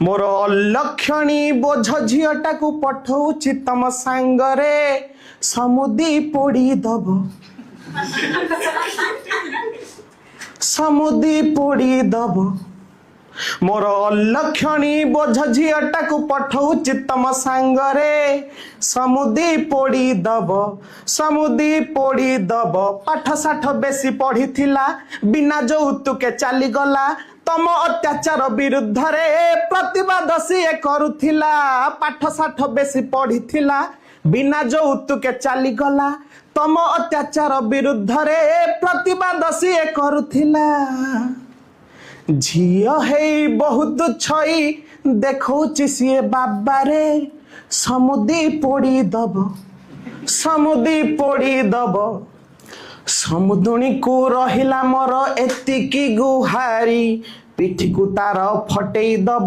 मोर अलक्षणी बोझ झीटा को पठौछि तम सांगरे समुदी पोड़ी दब समुदी पोड़ी दब मोर अलक्षणी बोझ झीटा को पठौछि तम सांगरे समुदी पोड़ी दब समुदी पोड़ी दब पाठ साठ बेसी पढ़ी थिला बिना यौतुके चली गला तम अत्याचार विरुद्ध रे प्रतिवाद सीए करुथिला पाठ साठ बेसी पढ़ी थिला बिना यौतुके चली गला तम अत्याचार विरुद्ध रे प्रतिवाद सीए करुथिला झियो हे बहुत छई देखौछि सीए बाबा रे समुदी पोड़ी दब समुदी पोड़ी दब समुदुणी को रहिला मोर एतिकी गुहारी पिठी को तार फटेई दब।